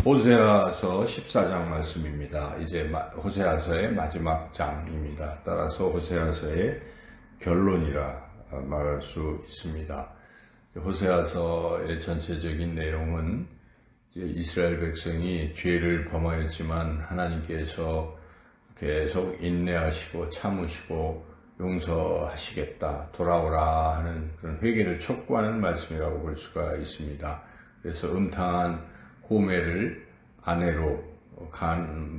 호세아서 14장 말씀입니다. 이제 호세아서의 마지막 장입니다. 따라서 호세아서의 결론이라 말할 수 있습니다. 호세아서의 전체적인 내용은 이스라엘 백성이 죄를 범하였지만 하나님께서 계속 인내하시고 참으시고 용서하시겠다, 돌아오라 하는 그런 회개를 촉구하는 말씀이라고 볼 수가 있습니다. 그래서 음탕한 고멜을 아내로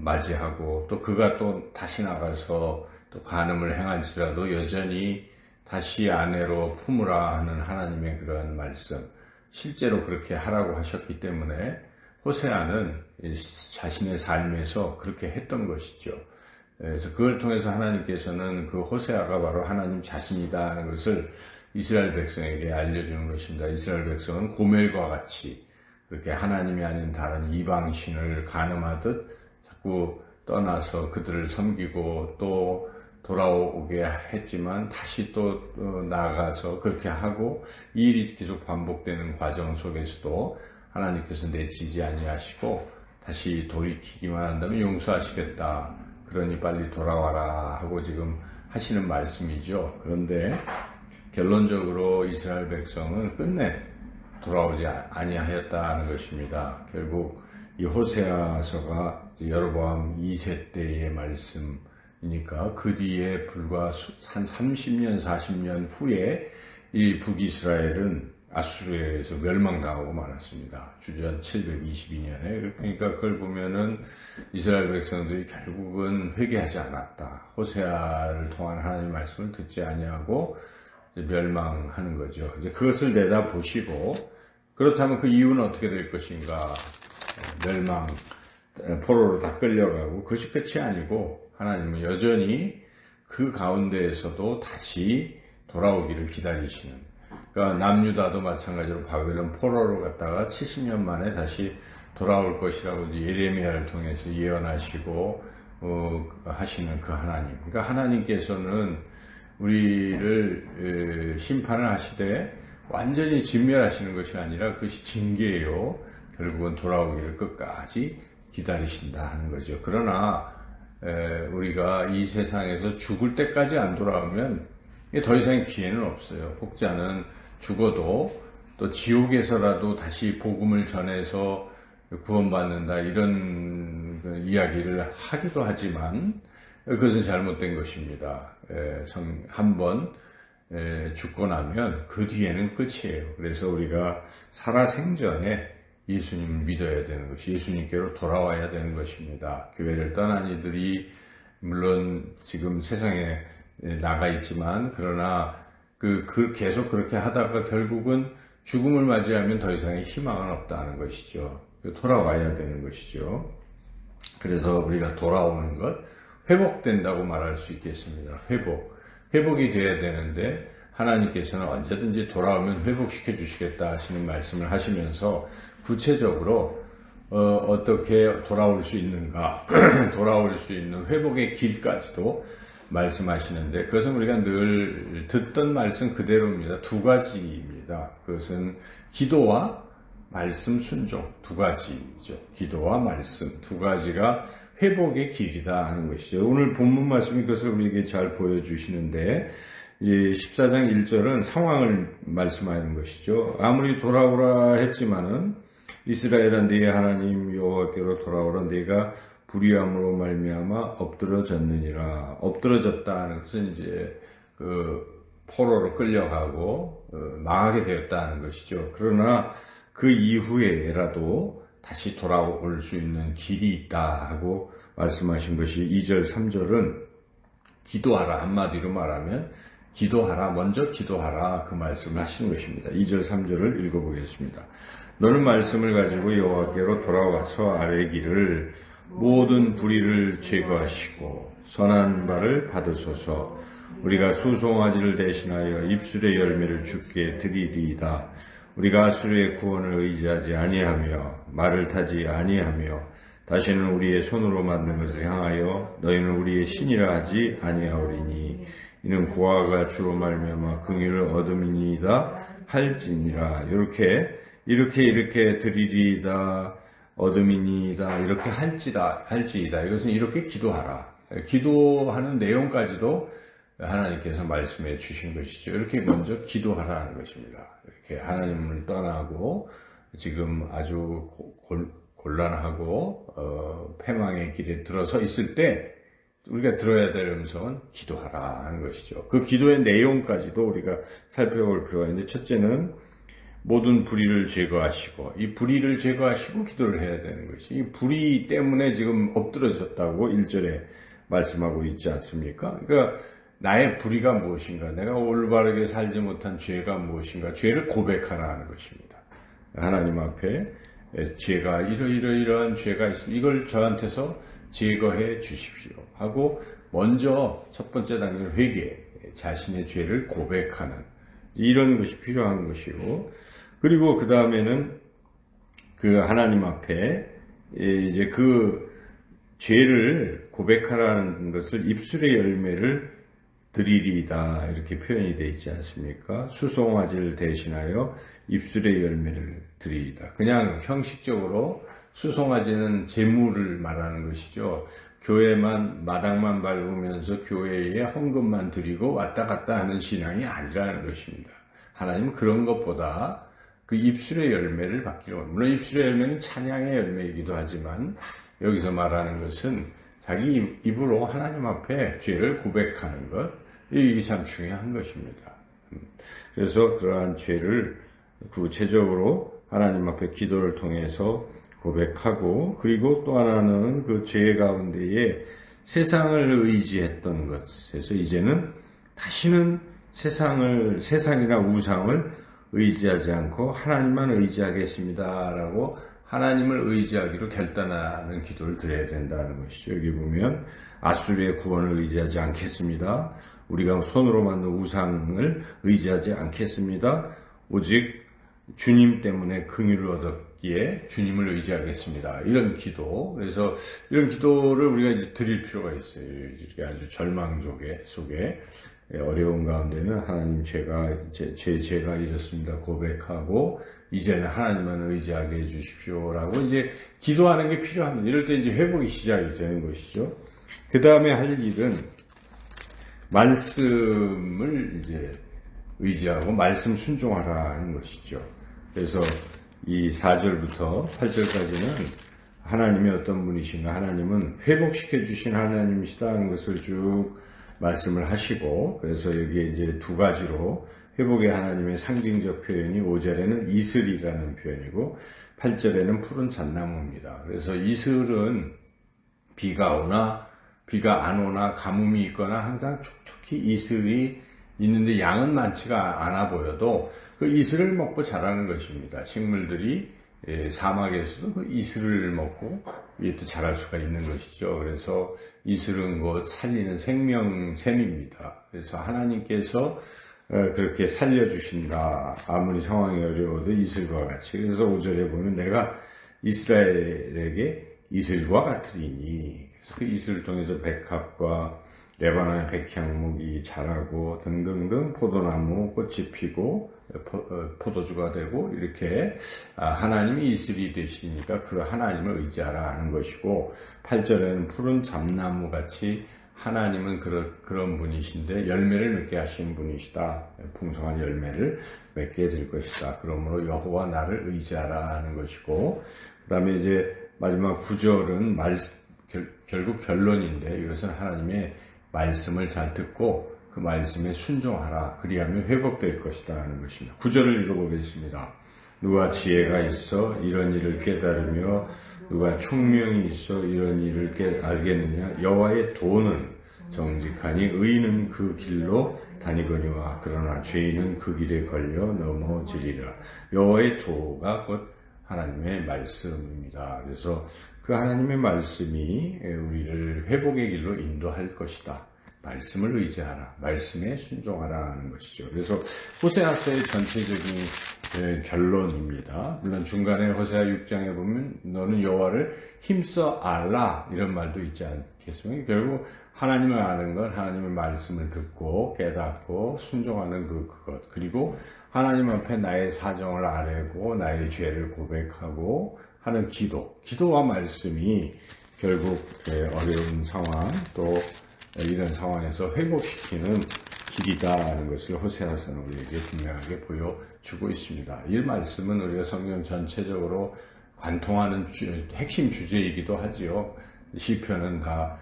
맞이하고 또 그가 또 다시 나가서 또 간음을 행할지라도 여전히 다시 아내로 품으라 하는 하나님의 그런 말씀, 실제로 그렇게 하라고 하셨기 때문에 호세아는 자신의 삶에서 그렇게 했던 것이죠. 그래서 그걸 통해서 하나님께서는 그 호세아가 바로 하나님 자신이다 하는 것을 이스라엘 백성에게 알려주는 것입니다. 이스라엘 백성은 고멜과 같이 그렇게 하나님이 아닌 다른 이방신을 간음하듯 자꾸 떠나서 그들을 섬기고 또 돌아오게 했지만 다시 또 나아가서 그렇게 하고 이 일이 계속 반복되는 과정 속에서도 하나님께서 내치지 아니하시고 다시 돌이키기만 한다면 용서하시겠다. 그러니 빨리 돌아와라 하고 지금 하시는 말씀이죠. 그런데 결론적으로 이스라엘 백성은 끝내 돌아오지 아니하였다는 것입니다. 결국 이 호세아서가 여로보암 2세 때의 말씀이니까 그 뒤에 불과 한 30년, 40년 후에 이 북이스라엘은 아수르에 의해서 멸망당하고 말았습니다. 주전 722년에. 그러니까 그걸 보면은 이스라엘 백성들이 결국은 회개하지 않았다. 호세아를 통한 하나님의 말씀을 듣지 아니하고 멸망하는 거죠. 이제 그것을 내다보시고 그렇다면 그 이유는 어떻게 될 것인가? 멸망, 포로로 다 끌려가고 그것이 끝이 아니고 하나님은 여전히 그 가운데에서도 다시 돌아오기를 기다리시는. 그러니까 남유다도 마찬가지로 바벨론 포로로 갔다가 70년 만에 다시 돌아올 것이라고 이제 예레미야를 통해서 예언하시고 하시는 그 하나님. 그러니까 하나님께서는 우리를 심판을 하시되 완전히 진멸하시는 것이 아니라 그것이 징계예요. 결국은 돌아오기를 끝까지 기다리신다 하는 거죠. 그러나 우리가 이 세상에서 죽을 때까지 안 돌아오면 더 이상 기회는 없어요. 혹자는 죽어도 또 지옥에서라도 다시 복음을 전해서 구원받는다 이런 이야기를 하기도 하지만 그것은 잘못된 것입니다. 한번 죽고 나면 그 뒤에는 끝이에요. 그래서 우리가 살아생전에 예수님을 믿어야 되는 것이 예수님께로 돌아와야 되는 것입니다. 교회를 떠난 이들이 물론 지금 세상에 나가 있지만 그러나 계속 그렇게 하다가 결국은 죽음을 맞이하면 더 이상의 희망은 없다는 것이죠. 돌아와야 되는 것이죠. 그래서 우리가 돌아오는 것, 회복된다고 말할 수 있겠습니다. 회복이 돼야 되는데 하나님께서는 언제든지 돌아오면 회복시켜 주시겠다 하시는 말씀을 하시면서 구체적으로 어떻게 돌아올 수 있는가, 돌아올 수 있는 회복의 길까지도 말씀하시는데 그것은 우리가 늘 듣던 말씀 그대로입니다. 두 가지입니다. 그것은 기도와 말씀 순종 두 가지죠. 기도와 말씀 두 가지가 회복의 길이다 하는 것이죠. 오늘 본문 말씀이 그것을 우리에게 잘 보여주시는데 이제 14장 1절은 상황을 말씀하는 것이죠. 아무리 돌아오라 했지만은 이스라엘아 네 하나님 여호와께로 돌아오라 네가 불의함으로 말미암아 엎드러졌느니라. 엎드러졌다는 것은 이제 포로로 끌려가고 망하게 되었다는 것이죠. 그러나 그 이후에라도 다시 돌아올 수 있는 길이 있다 하고 말씀하신 것이 2절 3절은 기도하라. 한마디로 말하면 기도하라. 먼저 기도하라. 그 말씀을 하시는 것입니다. 2절 3절을 읽어보겠습니다. 너는 말씀을 가지고 여호와께로 돌아와서 아뢰기를 모든 불의를 제거하시고 선한 바를 받으소서. 우리가 수송아지를 대신하여 입술의 열매를 주께 드리리이다. 우리가 아수르의 구원을 의지하지 아니하며 말을 타지 아니하며 다시는 우리의 손으로 만든 것을 향하여 너희는 우리의 신이라 하지 아니하오리니 이는 고아가 주로 말미암아 긍휼을 얻음이니이다 할지니라. 이렇게 드리리이다 얻음이니이다 이렇게 할지이다. 이것은 이렇게 기도하라. 기도하는 내용까지도 하나님께서 말씀해 주신 것이죠. 이렇게 먼저 기도하라는 것입니다. 이렇게 하나님을 떠나고 지금 아주 곤란하고 패망의 길에 들어서 있을 때 우리가 들어야 될 음성은 기도하라 하는 것이죠. 그 기도의 내용까지도 우리가 살펴볼 필요가 있는데, 첫째는 모든 불의를 제거하시고, 이 불의를 제거하시고 기도를 해야 되는 것이, 이 불의 때문에 지금 엎드러졌다고 1절에 말씀하고 있지 않습니까? 그러니까 나의 불의가 무엇인가, 내가 올바르게 살지 못한 죄가 무엇인가, 죄를 고백하라는 것입니다. 하나님 앞에 죄가 이러이러한 죄가 있습니다. 이걸 저한테서 제거해 주십시오 하고 먼저 첫 번째 단계는 회개, 자신의 죄를 고백하는 이런 것이 필요한 것이고, 그리고 그 다음에는 그 하나님 앞에 이제 그 죄를 고백하라는 것을 입술의 열매를 드리리이다 이렇게 표현이 되어 있지 않습니까? 수송아지를 대신하여 입술의 열매를 드리리이다. 그냥 형식적으로 수송아지는 재물을 말하는 것이죠. 교회만 마당만 밟으면서 교회에 헌금만 드리고 왔다 갔다 하는 신앙이 아니라는 것입니다. 하나님은 그런 것보다 그 입술의 열매를 받기로, 물론 입술의 열매는 찬양의 열매이기도 하지만 여기서 말하는 것은 자기 입으로 하나님 앞에 죄를 고백하는 것, 이게 참 중요한 것입니다. 그래서 그러한 죄를 구체적으로 하나님 앞에 기도를 통해서 고백하고, 그리고 또 하나는 그 죄 가운데에 세상을 의지했던 것에서 이제는 다시는 세상이나 우상을 의지하지 않고 하나님만 의지하겠습니다라고 하나님을 의지하기로 결단하는 기도를 드려야 된다는 것이죠. 여기 보면 아수르의 구원을 의지하지 않겠습니다. 우리가 손으로 만든 우상을 의지하지 않겠습니다. 오직 주님 때문에 긍휼을 얻었기에 주님을 의지하겠습니다. 이런 기도. 그래서 이런 기도를 우리가 이제 드릴 필요가 있어요. 이렇게 아주 절망 속에 어려운 가운데는 하나님 제가 이렇습니다 고백하고 이제는 하나님만 의지하게 해주십시오라고 이제 기도하는 게 필요합니다. 이럴 때 이제 회복이 시작이 되는 것이죠. 그 다음에 할 일은 말씀을 이제 의지하고 말씀 순종하라는 것이죠. 그래서 이 4절부터 8절까지는 하나님이 어떤 분이신가, 하나님은 회복시켜 주신 하나님이시다 하는 것을 쭉 말씀을 하시고, 그래서 여기에 이제 두 가지로 회복의 하나님의 상징적 표현이 5절에는 이슬이라는 표현이고 8절에는 푸른 잣나무입니다. 그래서 이슬은 비가 오나 비가 안 오나 가뭄이 있거나 항상 촉촉히 이슬이 있는데 양은 많지가 않아 보여도 그 이슬을 먹고 자라는 것입니다. 식물들이 사막에서도 그 이슬을 먹고 이게 또 자랄 수가 있는 것이죠. 그래서 이슬은 곧 살리는 생명샘입니다. 그래서 하나님께서 그렇게 살려주신다. 아무리 상황이 어려워도 이슬과 같이. 그래서 5절에 보면 내가 이스라엘에게 이슬과 같으리니. 그래서 그 이슬을 통해서 백합과 레바논의 백향목이 자라고 등등등 포도나무 꽃이 피고 포도주가 되고 이렇게 하나님이 이슬이 되시니까 그 하나님을 의지하라 하는 것이고 8절에는 푸른 잣나무 같이 하나님은 그런 분이신데 열매를 맺게 하신 분이시다. 풍성한 열매를 맺게 될 것이다. 그러므로 여호와 나를 의지하라 하는 것이고 그 다음에 이제 마지막 9절은 결국 결론인데 이것은 하나님의 말씀을 잘 듣고 그 말씀에 순종하라. 그리하면 회복될 것이다 하는 것입니다. 9절을 읽어보겠습니다. 누가 지혜가 있어 이런 일을 깨달으며 누가 총명이 있어 이런 일을 알겠느냐. 여호와의 도는 정직하니 의인은 그 길로 다니거니와 그러나 죄인은 그 길에 걸려 넘어지리라. 여호와의 도가 곧 하나님의 말씀입니다. 그래서 그 하나님의 말씀이 우리를 회복의 길로 인도할 것이다. 말씀을 의지하라. 말씀에 순종하라 하는 것이죠. 그래서 호세아서의 전체적인 결론입니다. 물론 중간에 호세아 6장에 보면 너는 여호와를 힘써 알라 이런 말도 있지 않겠습니까? 결국 하나님을 아는 것, 하나님의 말씀을 듣고 깨닫고 순종하는 그것, 그리고 하나님 앞에 나의 사정을 아뢰고 나의 죄를 고백하고 하는 기도와 말씀이 결국 어려운 상황 또 이런 상황에서 회복시키는 길이다라는 것을 호세아서는 우리에게 분명하게 보여주고 있습니다. 이 말씀은 우리가 성경 전체적으로 관통하는 핵심 주제이기도 하지요. 시편은 다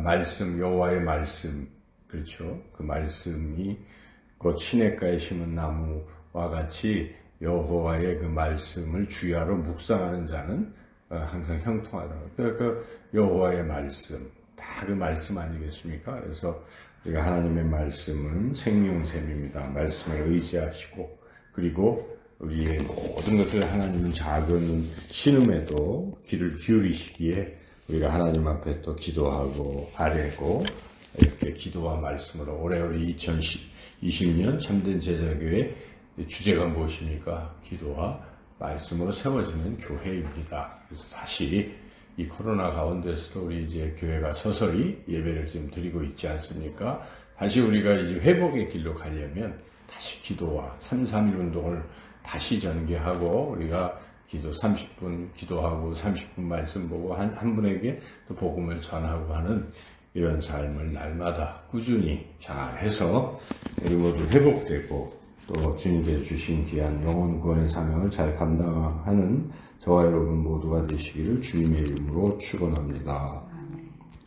말씀, 여호와의 말씀, 그렇죠. 그 말씀이 곧 시냇가에 심은 나무와 같이 여호와의 그 말씀을 주야로 묵상하는 자는 항상 형통하다고. 그 여호와의 말씀, 다 그 말씀 아니겠습니까? 그래서 우리가 하나님의 말씀은 생명샘입니다. 말씀을 의지하시고, 그리고 우리의 모든 것을 하나님은 작은 신음에도 귀를 기울이시기에 우리가 하나님 앞에 또 기도하고 아뢰고 이렇게 기도와 말씀으로 오래오래 2020년 참된 제자교회 주제가 무엇입니까? 기도와 말씀으로 세워지는 교회입니다. 그래서 다시 이 코로나 가운데서도 우리 이제 교회가 서서히 예배를 지금 드리고 있지 않습니까? 다시 우리가 이제 회복의 길로 가려면 다시 기도와 3.3.1 운동을 다시 전개하고 우리가 기도 30분 기도하고 30분 말씀 보고 한 분에게 또 복음을 전하고 하는 이런 삶을 날마다 꾸준히 잘 해서 우리 모두 회복되고 또 주님께서 주신 귀한 영혼 구원의 사명을 잘 감당하는 저와 여러분 모두가 되시기를 주님의 이름으로 축원합니다.